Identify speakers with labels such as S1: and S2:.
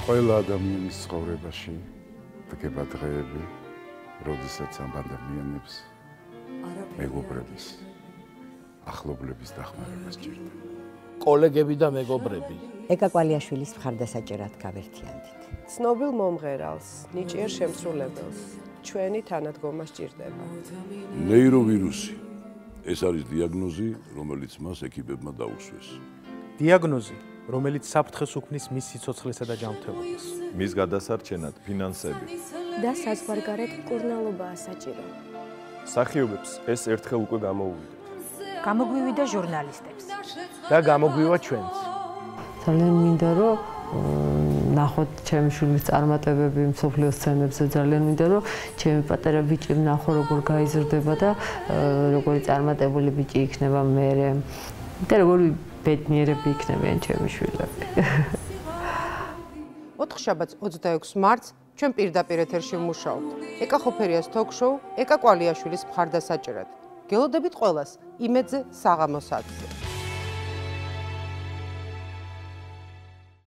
S1: ყველა ადამიანის ცხოვრებაში დგება დღეები, როდესაც ამ ადამიანებს მეგობრების, ახლობლების დახმარება სჭირდება.
S2: კოლეგები და მეგობრები.
S3: ეკა კვალიაშვილის მხარდასაჭერად გავერთიანდით.
S4: ცნობილ მომღერალს, ნიჭიერ შემსრულებელს, ჩვენი თანადგომა სჭირდება.
S5: ნეიროვირუსი. ეს არის დიაგნოზი, რომელიც მას ექიპებმა დაუსვეს.
S6: დიაგნოზი, რომელიც საფრთხეს უქმნის მის სიცოცხლესა და ჯანმრთელობას.
S7: მის გადასარჩენად ფინანსები
S8: და საზღვარგარეთ მკურნალობაა საჭირო.
S7: მსახიობებს ეს ერთხელ უკვე გამოუვიდეთ.
S3: გამოგვივიდა ჟურნალისტებს
S6: და გამოგვივა ჩვენც.
S9: ძალიან მინდა რომ ნახოთ ჩემი შვილის წარმატებები მსოფლიო სცენებზე, ძალიან მინდა რომ ჩემი პატარა ბიჭი ნახო როგორ გაიზრდება და როგორი წარმატებული ბიჭი იქნება მერე და როგორი ბედნიერები იქნებიან ჩემი შვილები.
S4: 4 შაბათს 26 მარტს ჩვენ პირდაპირ ეთერში ვმუშაობთ. ეკა ხოფერიას თოქ-შოუ ეკა კვალიაშვილის მხარდასაჭერად. გელოდებით ყველას იმედზე საღამოს 10-ზე.